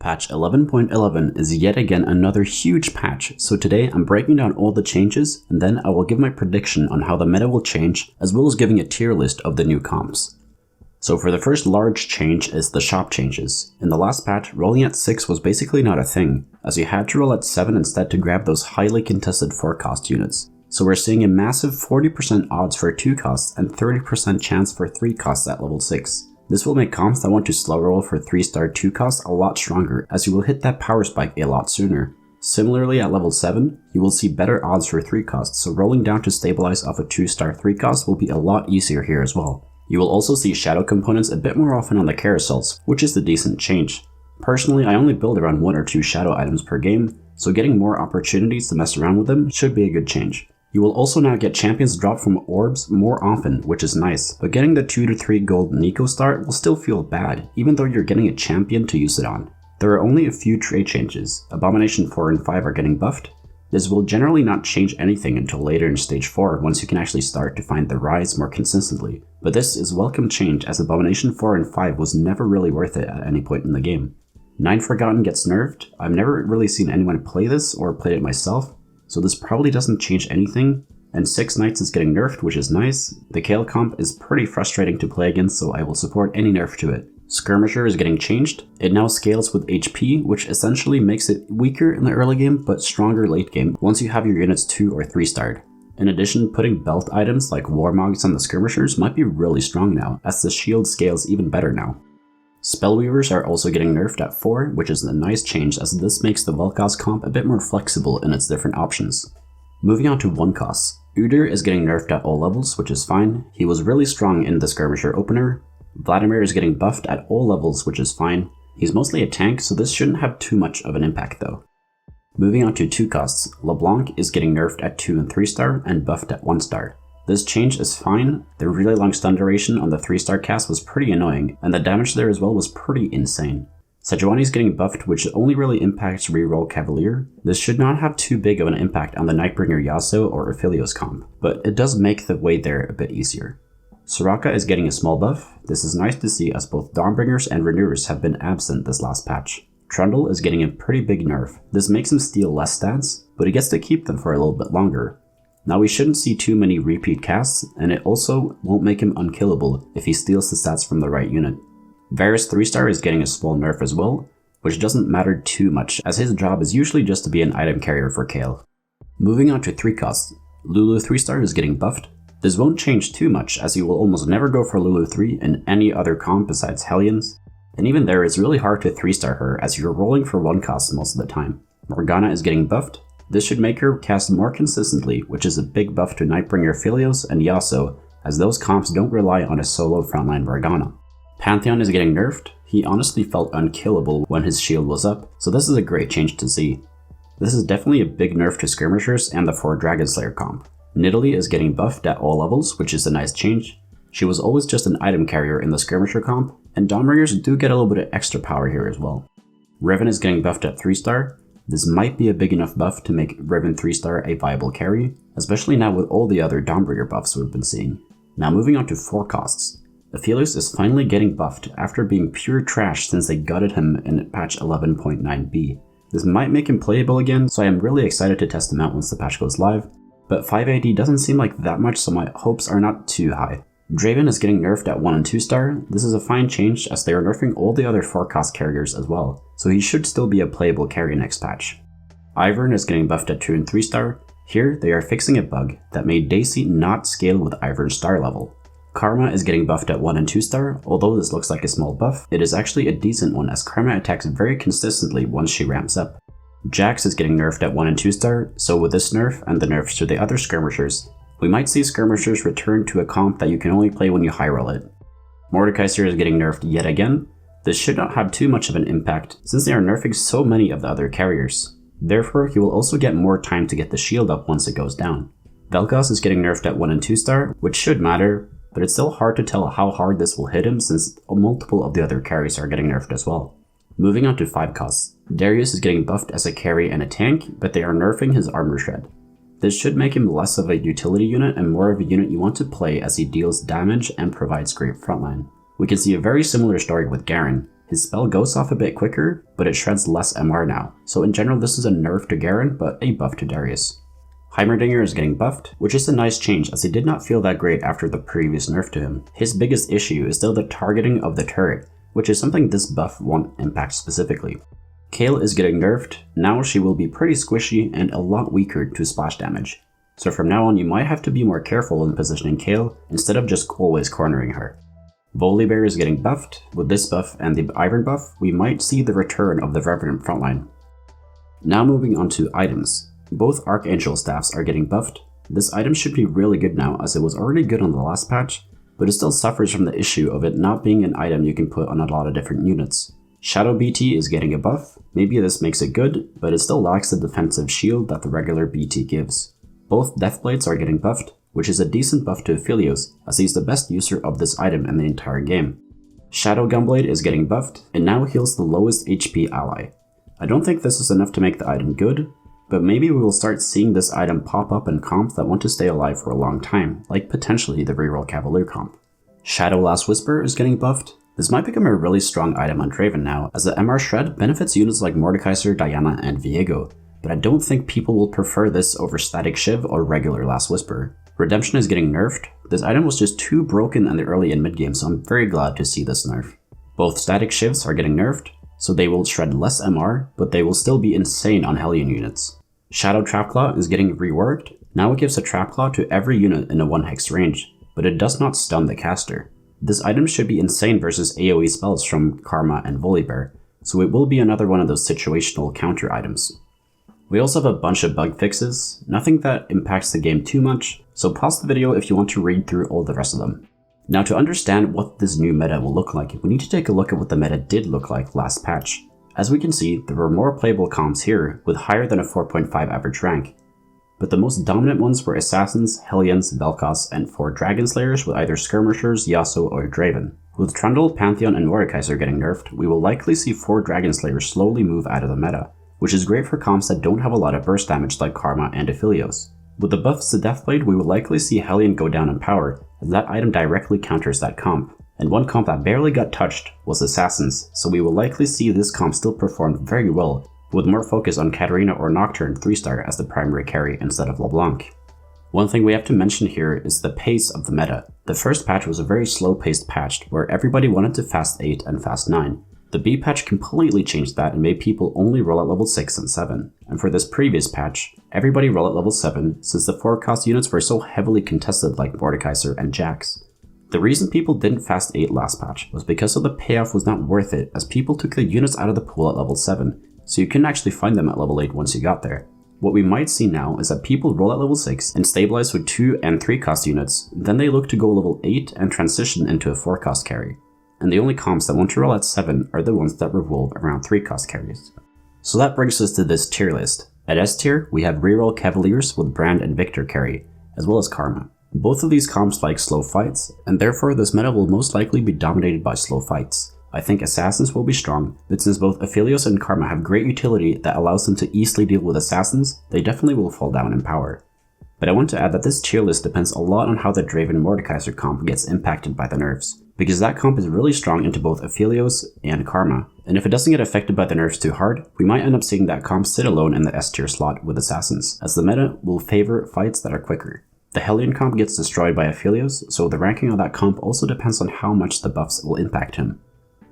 Patch 11.11 is yet again another huge patch, so today I'm breaking down all the changes and then I will give my prediction on how the meta will change, as well as giving a tier list of the new comps. So for the first large change is the shop changes. In the last patch, rolling at 6 was basically not a thing, as you had to roll at 7 instead to grab those highly contested 4 cost units. So we're seeing a massive 40% odds for 2 costs and 30% chance for 3 costs at level 6. This will make comps that want to slow roll for 3-star 2 costs a lot stronger, as you will hit that power spike a lot sooner. Similarly at level 7, you will see better odds for 3 costs, so rolling down to stabilize off a 2-star 3 cost will be a lot easier here as well. You will also see shadow components a bit more often on the carousels, which is a decent change. Personally, I only build around 1 or 2 shadow items per game, so getting more opportunities to mess around with them should be a good change. You will also now get champions drop from orbs more often, which is nice, but getting the 2 to 3 gold Nico start will still feel bad, even though you're getting a champion to use it on. There are only a few trait changes. Abomination 4 and 5 are getting buffed. This will generally not change anything until later in stage 4, once you can actually start to find the rise more consistently, but this is welcome change, as Abomination 4 and 5 was never really worth it at any point in the game. 9 Forgotten gets nerfed. I've never really seen anyone play this or played it myself, so this probably doesn't change anything, and 6 Knights is getting nerfed, which is nice. The Kale comp is pretty frustrating to play against, so I will support any nerf to it. Skirmisher is getting changed. It now scales with HP, which essentially makes it weaker in the early game, but stronger late game once you have your units 2 or 3 starred. In addition, putting belt items like Warmogs on the Skirmishers might be really strong now, as the shield scales even better now. Spellweavers are also getting nerfed at 4, which is a nice change, as this makes the Vel'Koz comp a bit more flexible in its different options. Moving on to 1 costs. Udyr is getting nerfed at all levels, which is fine. He was really strong in the Skirmisher opener. Vladimir is getting buffed at all levels, which is fine. He's mostly a tank, so this shouldn't have too much of an impact though. Moving on to 2 costs. LeBlanc is getting nerfed at 2 and 3 star and buffed at 1 star. This change is fine. The really long stun duration on the 3-star cast was pretty annoying, and the damage there as well was pretty insane. Sejuani is getting buffed, which only really impacts Reroll Cavalier. This should not have too big of an impact on the Nightbringer Yasuo or Aphelios comp, but it does make the way there a bit easier. Soraka is getting a small buff. This is nice to see, as both Dawnbringers and Renewers have been absent this last patch. Trundle is getting a pretty big nerf. This makes him steal less stats, but he gets to keep them for a little bit longer. Now we shouldn't see too many repeat casts, and it also won't make him unkillable if he steals the stats from the right unit. Varus 3-star is getting a small nerf as well, which doesn't matter too much, as his job is usually just to be an item carrier for Kale. Moving on to 3 costs. Lulu 3-star is getting buffed. This won't change too much, as you will almost never go for Lulu 3 in any other comp besides Hellions, and even there it's really hard to 3-star her, as you're rolling for 1 cost most of the time. Morgana is getting buffed. This should make her cast more consistently, which is a big buff to Nightbringer Aphelios and Yasuo, as those comps don't rely on a solo frontline Morgana. Pantheon is getting nerfed. He honestly felt unkillable when his shield was up, so this is a great change to see. This is definitely a big nerf to Skirmishers and the 4 Dragon Slayer comp. Nidalee is getting buffed at all levels, which is a nice change. She was always just an item carrier in the Skirmisher comp, and Dawnbringers do get a little bit of extra power here as well. Riven is getting buffed at 3-star. This might be a big enough buff to make Riven 3-star a viable carry, especially now with all the other Dawnbringer buffs we've been seeing. Now moving on to 4 costs. Aphelios is finally getting buffed after being pure trash since they gutted him in patch 11.9b. This might make him playable again, so I am really excited to test him out once the patch goes live, but 5 AD doesn't seem like that much, so my hopes are not too high. Draven is getting nerfed at 1 and 2-star. This is a fine change, as they are nerfing all the other 4-cost carriers as well, so he should still be a playable carry next patch. Ivern is getting buffed at 2 and 3-star. Here, they are fixing a bug that made Daisy not scale with Ivern's star level. Karma is getting buffed at 1 and 2-star. Although this looks like a small buff, it is actually a decent one, as Karma attacks very consistently once she ramps up. Jax is getting nerfed at 1 and 2-star, so with this nerf and the nerfs to the other Skirmishers, we might see Skirmishers return to a comp that you can only play when you high roll it. Mordekaiser is getting nerfed yet again. This should not have too much of an impact, since they are nerfing so many of the other carriers. Therefore, he will also get more time to get the shield up once it goes down. Vel'Koz is getting nerfed at 1 and 2-star, which should matter, but it's still hard to tell how hard this will hit him since multiple of the other carries are getting nerfed as well. Moving on to 5 costs. Darius is getting buffed as a carry and a tank, but they are nerfing his armor shred. This should make him less of a utility unit and more of a unit you want to play, as he deals damage and provides great frontline. We can see a very similar story with Garen. His spell goes off a bit quicker, but it shreds less MR now, so in general this is a nerf to Garen, but a buff to Darius. Heimerdinger is getting buffed, which is a nice change as he did not feel that great after the previous nerf to him. His biggest issue is still the targeting of the turret, which is something this buff won't impact specifically. Kayle is getting nerfed, now she will be pretty squishy and a lot weaker to splash damage. So from now on you might have to be more careful in positioning Kayle instead of just always cornering her. Volibear is getting buffed. With this buff and the Iron buff, we might see the return of the Revenant frontline. Now moving on to items. Both Archangel staffs are getting buffed. This item should be really good now as it was already good on the last patch, but it still suffers from the issue of it not being an item you can put on a lot of different units. Shadow BT is getting a buff. Maybe this makes it good, but it still lacks the defensive shield that the regular BT gives. Both Deathblades are getting buffed, which is a decent buff to Aphelios, as he's the best user of this item in the entire game. Shadow Gunblade is getting buffed, and now heals the lowest HP ally. I don't think this is enough to make the item good, but maybe we will start seeing this item pop up in comps that want to stay alive for a long time, like potentially the Reroll Cavalier comp. Shadow Last Whisper is getting buffed. This might become a really strong item on Draven now, as the MR Shred benefits units like Mordekaiser, Diana, and Viego, but I don't think people will prefer this over Static Shiv or regular Last Whisper. Redemption is getting nerfed. This item was just too broken in the early and mid game, so I'm very glad to see this nerf. Both Static Shivs are getting nerfed, so they will shred less MR, but they will still be insane on Hellion units. Shadow Trapclaw is getting reworked. Now it gives a Trapclaw to every unit in a 1 hex range, but it does not stun the caster. This item should be insane versus AoE spells from Karma and Volibear, so it will be another one of those situational counter items. We also have a bunch of bug fixes, nothing that impacts the game too much, so pause the video if you want to read through all the rest of them. Now to understand what this new meta will look like, we need to take a look at what the meta did look like last patch. As we can see, there were more playable comps here with higher than a 4.5 average rank. But the most dominant ones were Assassins, Hellions, Vel'Koz, and 4 Dragon Slayers with either Skirmishers, Yasuo, or Draven. With Trundle, Pantheon, and Mordekaiser getting nerfed, we will likely see 4 Dragon Slayers slowly move out of the meta, which is great for comps that don't have a lot of burst damage like Karma and Aphelios. With the buffs to Deathblade, we will likely see Hellion go down in power, as that item directly counters that comp. And one comp that barely got touched was Assassins, so we will likely see this comp still perform very well, with more focus on Katarina or Nocturne 3-star as the primary carry instead of LeBlanc. One thing we have to mention here is the pace of the meta. The first patch was a very slow-paced patch where everybody wanted to fast 8 and fast 9. The B patch completely changed that and made people only roll at level 6 and 7. And for this previous patch, everybody roll at level 7 since the 4-cost units were so heavily contested like Mordekaiser and Jax. The reason people didn't fast 8 last patch was because of the payoff was not worth it as people took the units out of the pool at level 7, so you couldn't actually find them at level 8 once you got there. What we might see now is that people roll at level 6 and stabilize with 2 and 3 cost units, then they look to go level 8 and transition into a 4 cost carry. And the only comps that want to roll at 7 are the ones that revolve around 3 cost carries. So that brings us to this tier list. At S tier, we have Reroll Cavaliers with Brand and Victor carry, as well as Karma. Both of these comps like slow fights, and therefore this meta will most likely be dominated by slow fights. I think Assassins will be strong, but since both Aphelios and Karma have great utility that allows them to easily deal with Assassins, they definitely will fall down in power. But I want to add that this tier list depends a lot on how the Draven Mordekaiser comp gets impacted by the nerfs, because that comp is really strong into both Aphelios and Karma, and if it doesn't get affected by the nerfs too hard, we might end up seeing that comp sit alone in the S tier slot with Assassins, as the meta will favor fights that are quicker. The Hellion comp gets destroyed by Aphelios, so the ranking of that comp also depends on how much the buffs will impact him.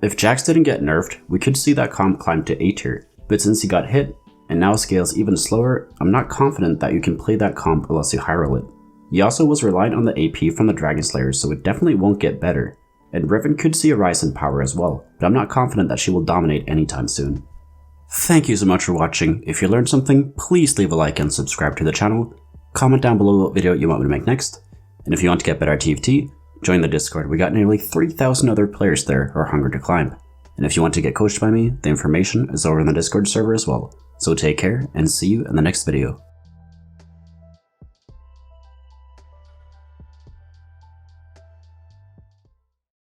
If Jax didn't get nerfed, we could see that comp climb to A tier, but since he got hit, and now scales even slower, I'm not confident that you can play that comp unless you high roll it. Yasuo was reliant on the AP from the Dragon Slayers, so it definitely won't get better, and Riven could see a rise in power as well, but I'm not confident that she will dominate anytime soon. Thank you so much for watching. If you learned something, please leave a like and subscribe to the channel. Comment down below what video you want me to make next, and if you want to get better at TFT, join the Discord. We got nearly 3,000 other players there who are hungry to climb. And if you want to get coached by me, the information is over in the Discord server as well. So take care and see you in the next video.